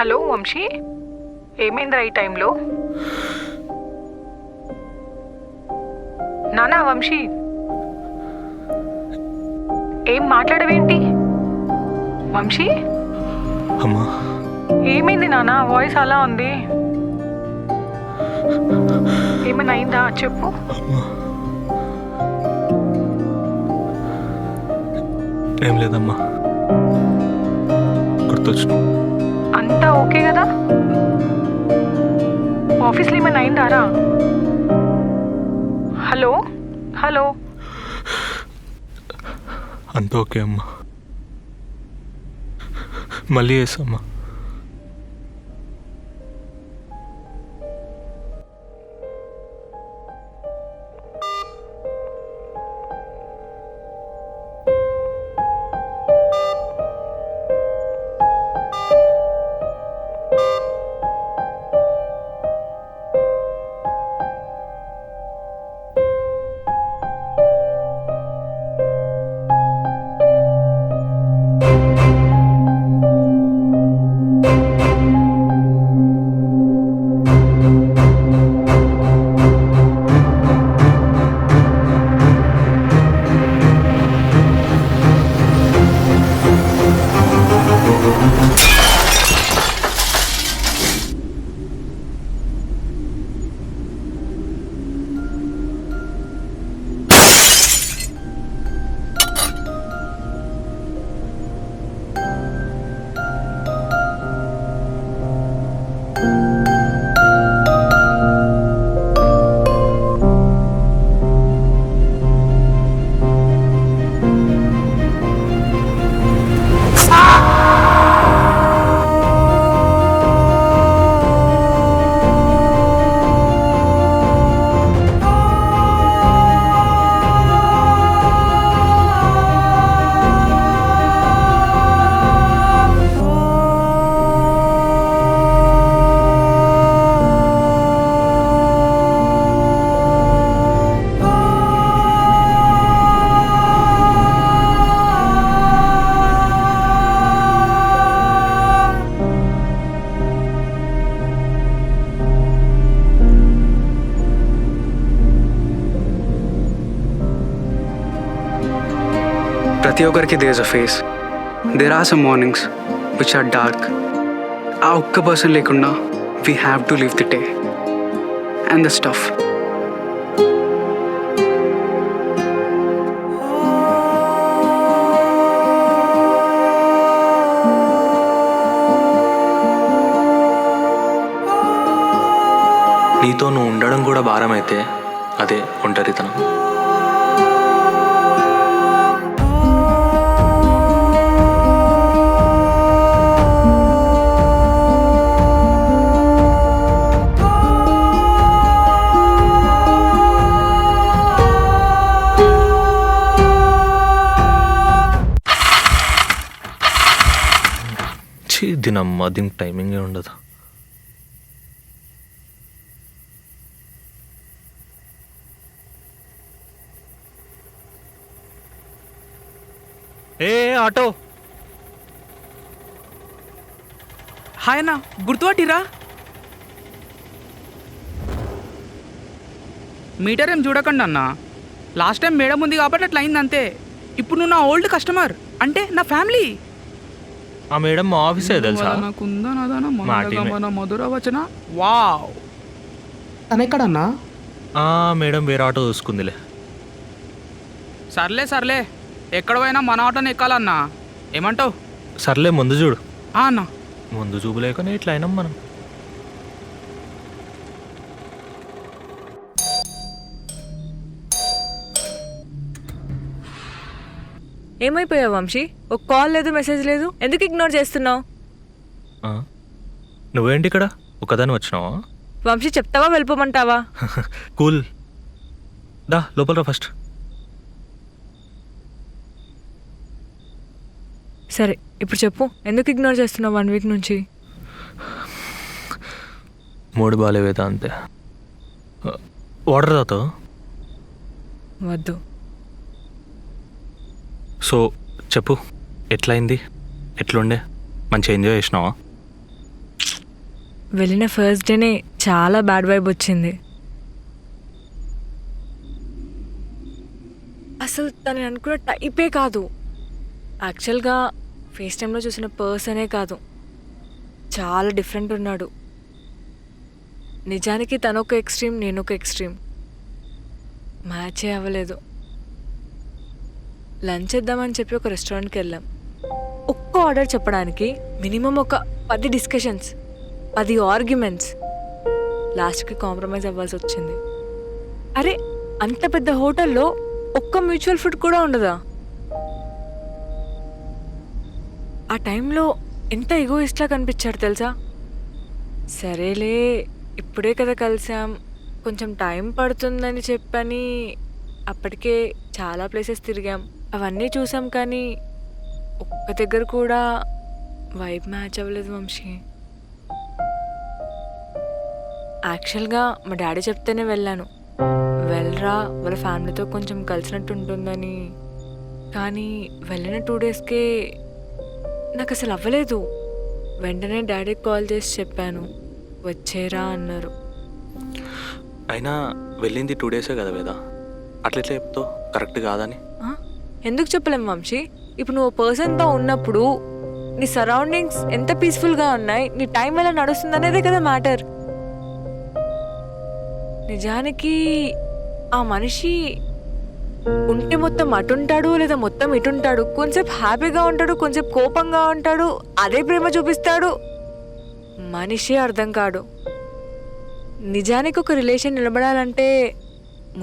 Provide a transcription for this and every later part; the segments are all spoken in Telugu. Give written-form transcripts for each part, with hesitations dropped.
హలో వంశీ, ఏమైందిరా ఈ టైంలో? నానా వంశీ, ఏం మాట్లాడవేంటి? వంశీ అమ్మా, ఏమైంది నానా? వాయిస్ అలా ఉంది. ఏమైనా అయిందా చెప్పు. ఏం లేదమ్మా, గుర్తొచ్చు. అంతా ఓకే కదా? ఆఫీస్లో ఏమైనా అయిందారా? హలో హలో, అంతా ఓకే అమ్మా, మళ్ళీ చేస్తామ్మా. ప్రతి ఒక్కరికి there is a phase. There are some mornings which are dark. ఆ ఒక్క పర్సన్ లేకుండా we have to live the day and the stuff. నీతో నువ్వు ఉండడం కూడా భారం అయితే అదే ఒంటరితనం. దీనమ్మా, దీనికి టైమింగే ఉండదు. ఏ ఆటో, హాయ్ అన్న, గుర్తుపట్టిరా? మీటర్ ఏం చూడకండి అన్న. లాస్ట్ టైం మేడం ఉంది కాబట్టి అట్లా అయింది అంతే. ఇప్పుడు నువ్వు నా ఓల్డ్ కస్టమర్, అంటే నా ఫ్యామిలీ. ఆ మేడం మా ఆఫీసే తెలుసా? మన మధుర వచన. వావ్, తను ఎక్కడన్నా? మేడం వేరే ఆటో చూసుకుందిలే. సర్లే సర్లే, ఎక్కడ పోయినా మన ఆటోని ఎక్కాలన్నా. ఏమంటావు? సర్లే, ముందు చూడు. అన్న, ముందు చూపు లేకనే ఇట్లా అయినాం మనం. ఏమైపోయావు వంశీ? ఒక కాల్ లేదు, మెసేజ్ లేదు, ఎందుకు ఇగ్నోర్ చేస్తున్నావు? నువ్వేంటి ఇక్కడ ఒకదాని వచ్చినావా? వంశీ, చెప్తావా వెళ్ళిపోమంటావా? కూల్, దా లోపల ఫస్ట్. సరే, ఇప్పుడు చెప్పు, ఎందుకు ఇగ్నోర్ చేస్తున్నావు 1 వీక్ నుంచి? మూడు బాగాలేవేదా అంతే. వాటర్ తాతో? వద్దు. సో చెప్పు, ఎట్లయింది? ఎట్లుండే? మంచిగా ఎంజాయ్ చేసినావా? వెళ్ళిన ఫస్ట్ డేనే చాలా బ్యాడ్ వైబ్ వచ్చింది. అసలు తను అనుకున్న టైపే కాదు. యాక్చువల్గా ఫేస్ టైంలో చూసిన పర్సనే కాదు, చాలా డిఫరెంట్ ఉన్నాడు. నిజానికి తను ఒక ఎక్స్ట్రీమ్, నేను ఒక ఎక్స్ట్రీమ్. మ్యాచే అవ్వలేదు. లంచ్ చేద్దామని చెప్పి ఒక రెస్టారెంట్కి వెళ్ళాం. ఒక్క ఆర్డర్ చెప్పడానికి మినిమం ఒక 10 డిస్కషన్స్, 10 ఆర్గ్యుమెంట్స్. లాస్ట్కి కాంప్రమైజ్ అవ్వాల్సి వచ్చింది. అరే, అంత పెద్ద హోటల్లో ఒక్క మ్యూచువల్ ఫుడ్ కూడా ఉండదా? ఆ టైంలో ఎంత ఈగోయిస్ట్లా కనిపించాడు తెలుసా. సరేలే, ఇప్పుడే కదా కలిసాం, కొంచెం టైం పడుతుందని చెప్పని అప్పటికే చాలా ప్లేసెస్ తిరిగాం, అవన్నీ చూసాం. కానీ ఒక్క దగ్గర కూడా వైబ్ మ్యాచ్ అవ్వలేదు వంశీ. యాక్చువల్గా మా డాడీ చెప్తేనే వెళ్ళాను, వెళ్ళరా వాళ్ళ ఫ్యామిలీతో కొంచెం కలిసినట్టు ఉంటుందని. కానీ వెళ్ళిన 2 డేస్కే నాకు అసలు అవ్వలేదు. వెంటనే డాడీకి కాల్ చేసి చెప్పాను, వచ్చేరా అన్నారు. అయినా వెళ్ళింది 2 డేసే కదా వేదా, అట్లెట్లా చెప్తావు కరెక్ట్ కాదని? ఎందుకు చెప్పలేం వంశీ? ఇప్పుడు నువ్వు పర్సన్తో ఉన్నప్పుడు నీ సరౌండింగ్స్ ఎంత పీస్ఫుల్గా ఉన్నాయి, నీ టైం ఎలా నడుస్తుంది అనేదే కదా మ్యాటర్. నిజానికి ఆ మనిషి ఉంటే మొత్తం అటుంటాడు లేదా మొత్తం ఇటుంటాడు. కొంచెంసేపు హ్యాపీగా ఉంటాడు, కొంచెంసేపు కోపంగా ఉంటాడు, అదే ప్రేమ చూపిస్తాడు. మనిషి అర్థం కాడు. నిజానికి ఒక రిలేషన్ నిలబడాలంటే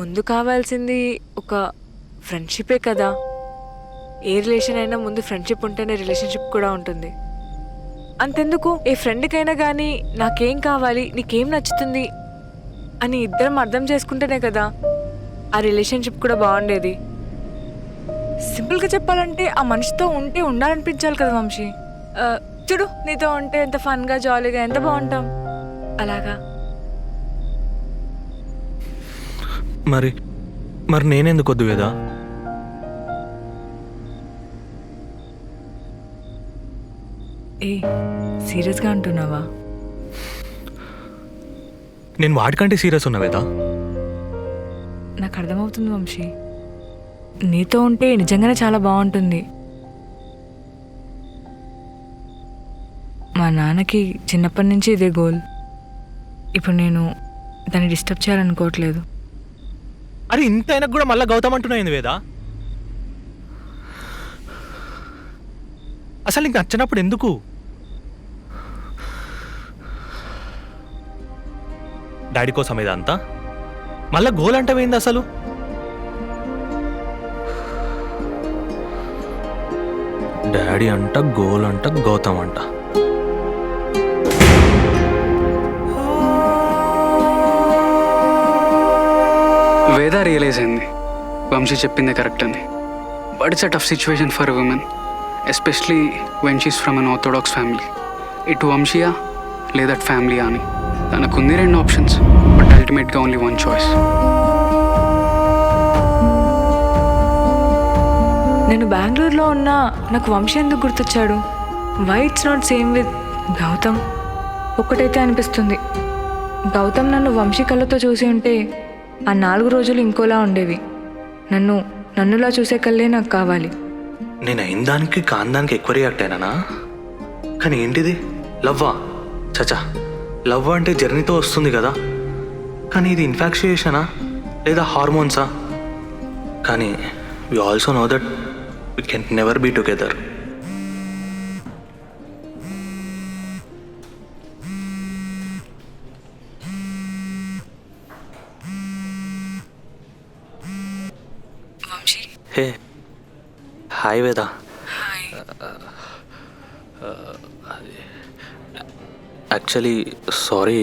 ముందు కావాల్సింది ఒక ఫ్రెండ్షిపే కదా. ఏ రిలేషన్ అయినా ముందు ఫ్రెండ్షిప్ ఉంటేనే రిలేషన్షిప్ కూడా ఉంటుంది. అంతెందుకు, ఏ ఫ్రెండ్కైనా కానీ నాకేం కావాలి, నీకేం నచ్చుతుంది అని ఇద్దరం అర్థం చేసుకుంటేనే కదా ఆ రిలేషన్షిప్ కూడా బాగుండేది. సింపుల్గా చెప్పాలంటే ఆ మనిషితో ఉంటే ఉండాలనిపించాలి కదా వంశీ. చూడు, నీతో ఉంటే ఎంత ఫన్గా జాలీగా ఎంత బాగుంటాం. అలాగా మరి నేనెందుకు వద్దు వేదా? ఏ సీరియస్గా అంటున్నావా? నేను వాడికంటే సీరియస్ ఉన్నా వేదా. నాకు అర్థమవుతుంది వంశీ, నీతో ఉంటే నిజంగానే చాలా బాగుంటుంది. మా నాన్నకి చిన్నప్పటి నుంచి ఇదే గోల్. ఇప్పుడు నేను దాన్ని డిస్టర్బ్ చేయాలనుకోవట్లేదు. అరే, ఇంత అయినా కూడా మళ్ళీ గౌతమ్ అంటున్నాయింది వేదా. అసలు ఇంక నచ్చినప్పుడు ఎందుకు? డాడీ కోసం ఇదంతా మళ్ళా గోల్ అంటే పోయింది అసలు. డాడీ అంట, గోల్ అంట, గౌతమ్ అంట. వేద రియలైజ్ అయింది వంశీ చెప్పింది కరెక్ట్ అని. But it's a tough situation for women, especially when she's from an orthodox family. ఇటు వంశీయా లేదా ఫ్యామిలీ అని తనకుంది 2 ఆప్షన్స్, బట్ అల్టిమేట్గా ఓన్లీ 1 చాయిస్. నేను బెంగళూరులో ఉన్నా నాకు వంశీ ఎందుకు గుర్తొచ్చాడు? Why it's not same with Gautam? ఒక్కటైతే అనిపిస్తుంది, గౌతమ్ నన్ను వంశీ కళ్ళతో చూసి ఉంటే ఆ 4 రోజులు ఇంకోలా ఉండేవి. నన్నులా చూసే కళ్ళే నాకు కావాలి. నేను అయిన దానికి కాని దానికి ఎక్కువ రియాక్ట్ అయినానా? కానీ ఏంటిది, లవ్వా? చచా, లవ్ అంటే జర్నీతో వస్తుంది కదా. కానీ ఇది ఇన్ఫాక్చుయేషనా లేదా హార్మోన్సా? కానీ we also know that we can never be together. Vamshi, hey, hi Veda. Actually sorry,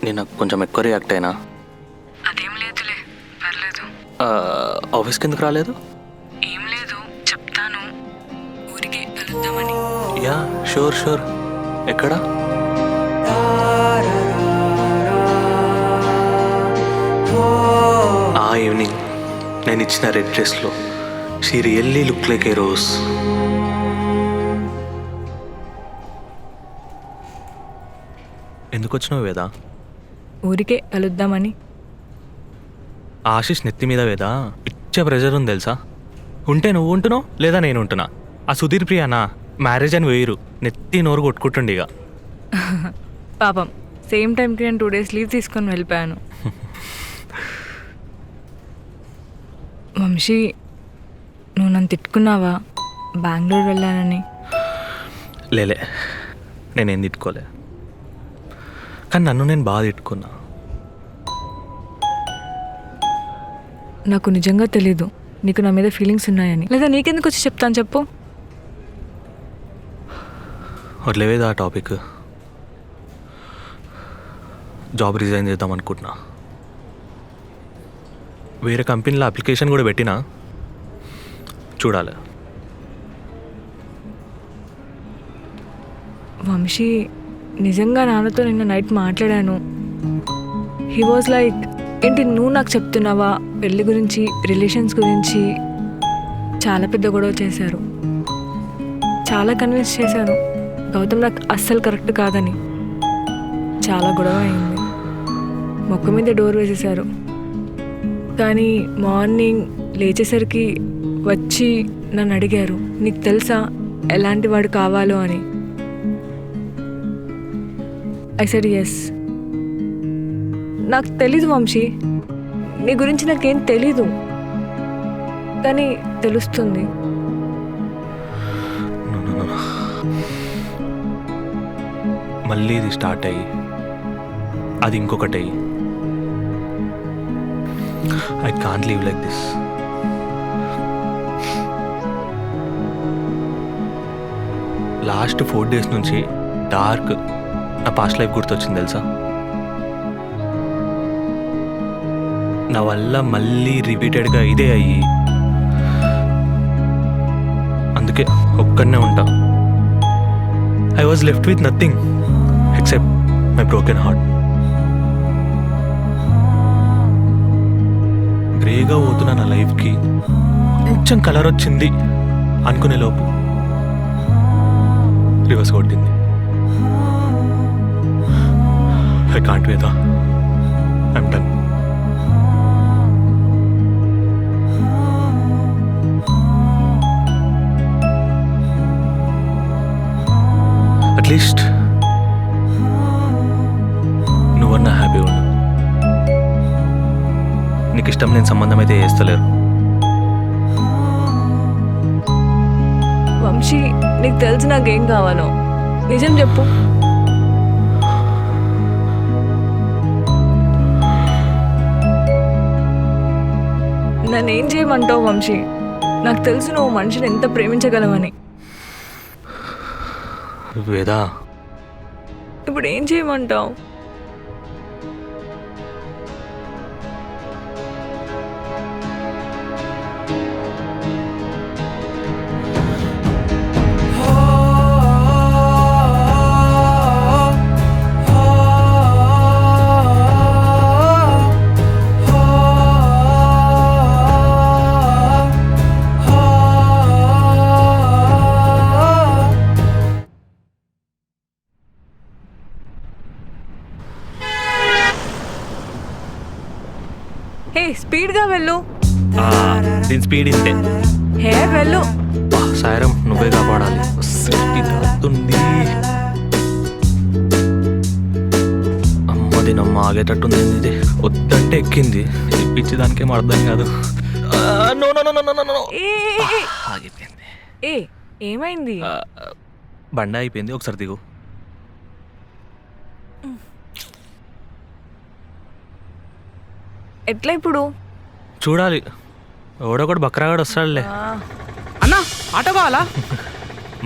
నేను కొంచెం ఎక్కువ రియాక్ట్ అయినా. అదేం లేదులే, పర్లేదు. ఆఫీస్కి ఎందుకు రాలేదు? ఏం లేదు, చెప్తాను. ఊరికే కలుద్దామని. Yeah, sure. ఎక్కడ? ఆ ఈవినింగ్ నేను ఇచ్చిన రెడ్ డ్రెస్లో she really look like a rose. ఎందుకు వచ్చినావు వేదా? ఊరికే కలుద్దామని. ఆశీష్ నెత్తి మీద వేదా ఇచ్చే ప్రెజర్ ఉంది తెలుసా. ఉంటే నువ్వు ఉంటున్నావు లేదా నేను ఉంటున్నా. ఆ సుధీర్ ప్రియానా మ్యారేజ్ అని వేయరు, నెత్తి నోరు కొట్టుకుంటుండే ఇక. పాపం సేమ్ టైంకి నేను 2 days లీవ్ తీసుకొని వెళ్ళిపోయాను. వంశీ, నువ్వు నన్ను తిట్టుకున్నావా బెంగళూరు వెళ్ళానని? లేలే, నేనేం తిట్టుకోలే. కానీ నన్ను నేను బాగా తిట్టుకున్నా. నాకు నిజంగా తెలీదు నీకు నా మీద ఫీలింగ్స్ ఉన్నాయని. లేదా నీకెందుకు వచ్చి చెప్తాను చెప్పు. వదిలేవేదా ఆ టాపిక్. జాబ్ రిజైన్ చేద్దాం అనుకుంటున్నా. వేరే కంపెనీలో అప్లికేషన్ కూడా పెట్టినా, చూడాలి. వంశీ, నిజంగా నాన్నతో నిన్న నైట్ మాట్లాడాను. హీ వాజ్ లైక్, ఏంటి నువ్వు నాకు చెప్తున్నావా పెళ్ళి గురించి, రిలేషన్స్ గురించి? చాలా పెద్ద గొడవ చేశారు. చాలా కన్విన్స్ చేశాను గౌతమ్ నాకు అస్సలు కరెక్ట్ కాదని. చాలా గొడవ అయింది. మొక్క మీద డోర్ వేసేశారు. కానీ మార్నింగ్ లేచేసరికి వచ్చి నన్ను అడిగారు, నీకు తెలుసా ఎలాంటి వాడు కావాలో అని. I said yes. నాకు తెలీదు వంశీ, నీ గురించి నాకేం తెలీదు, కానీ తెలుస్తుంది. మళ్ళీ ఇది స్టార్ట్ అయ్యి అది ఇంకొకటి అయ్యి, I can't leave like this. Last 4 days నుంచి డార్క్ నా పాస్ట్ లైఫ్ గుర్తొచ్చింది తెలుసా. నా వల్ల మళ్ళీ రిపీటెడ్గా ఇదే అయ్యి, అందుకే ఒక్కడనే ఉంటా. I was left with nothing except my broken heart. గ్రేగా పోతున్న నా లైఫ్కి కొంచెం కలర్ వచ్చింది అనుకునే లోపు రివర్స్ కొట్టింది. I can't wait. I'm done. At least నువ్వన్నా హ్యాపీ ఉండు. నీకు ఇష్టం లేని సంబంధం అయితే చేస్తలేరు. వంశీ, నీకు తెలుసు నాకేం కావాలో. నిజం చెప్పు. నన్నేం చేయమంటావు వంశీ? నాకు తెలుసు నువ్వు మనిషిని ఎంత ప్రేమించగలవని. వేదా, ఇప్పుడు ఏం చేయమంటావు? హే, స్పీడ్గా వెళ్ళు. దీని స్పీడ్ ఇంతే. హే వెళ్ళు. సాయిరం, నువ్వే కాపాడాలి. సేఫ్టీ తాగుతుంది. అమ్మది నమ్మ ఆగేటట్టుంది. ఇది వద్దంటే ఎక్కింది. పిచ్చి దానికేం అర్థం కాదు. ఆగిపోయింది. ఏ ఏమైంది? బండ అయిపోయింది. ఒకసారి దిగు. ఎట్లా ఇప్పుడు? చూడాలి, ఎవడొకడు బక్రాగాడు వస్తాడులే. అన్నా ఆటో కావాలా?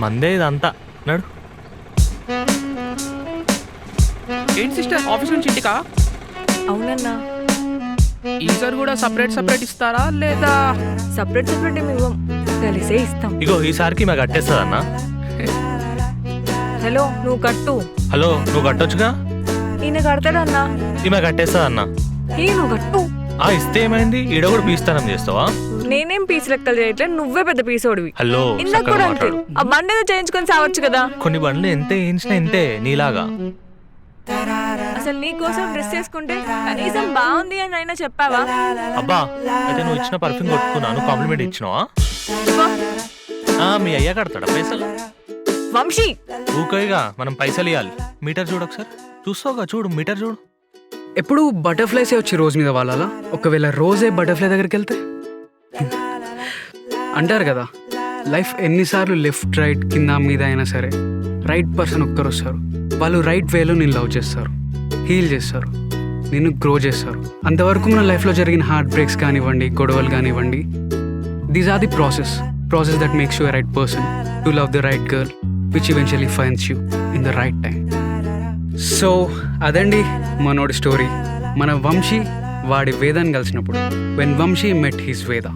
మందే ఇదంతా. నడు. ఏంటి సిస్టర్, ఆఫీస్ నుంచి ఇంటికా? అవునన్నా. ఈసారి కూడా సపరేట్ ఇస్తారా లేదా? సపరేట్ ఏమి ఇవ్వం, కలిసే ఇస్తాం. ఇగో ఈసారికి మాకు కట్టేస్తుంది అన్న. హలో, నువ్వు కట్టు. హలో, నువ్వు కట్టొచ్చుగా. ఈయన కడతాడన్నా. ఈమె కట్టేస్తుంది అన్న. నువ్వు కట్టు. ఇస్తే ఏమైంది? ఈడ కూడా పీస్తానం చేస్తావా? నేనేం పీస్ లెక్కలు చేయట్లేదు, నువ్వే పెద్ద పీసోడివి. హలో, ఇందాక కూడా అంతే. ఆ బండి ఏదో చేయించుకొని సావచ్చు కదా. కొన్ని బండ్లు ఎంత వేయించినా ఇంతే నీలాగా. అసలు నీ కోసం డ్రెస్ వేసుకుంటే కనీసం బాగుంది అని అయినా చెప్పావా? అబ్బా అయితే నువ్వు ఇచ్చిన పర్ఫ్యూమ్ కొట్టుకున్నాను, కాంప్లిమెంట్ ఇచ్చినావా? మీ అయ్యా కడతాడా పైసలు? వంశీ, ఊకోయిగా మనం పైసలు ఇవ్వాలి. మీటర్ చూడు ఒకసారి, చూస్తావుగా, చూడు మీటర్ చూడు. ఎప్పుడు బటర్ఫ్లైసే వచ్చి రోజ్ మీద వాళ్ళలా, ఒకవేళ రోజే బటర్ఫ్లై దగ్గరికి వెళ్తే అంటారు కదా, లైఫ్ ఎన్నిసార్లు లెఫ్ట్ రైట్ కింద మీద అయినా సరే రైట్ పర్సన్ ఒక్కరు వస్తారు. వాళ్ళు రైట్ వేలో నేను లవ్ చేస్తారు, హీల్ చేస్తారు, నిన్ను గ్రో చేస్తారు. అంతవరకు మన లైఫ్లో జరిగిన హార్ట్ బ్రేక్స్ కానివ్వండి, గొడవలు కానివ్వండి, these are the process that makes you right person to love the right girl which eventually finds you in the right time. So అదండి మనోడి స్టోరీ. మన వంశీ వాడి వేదాన్ని కలిసినప్పుడు, వెన్ వంశీ మెట్ హిస్ వేద.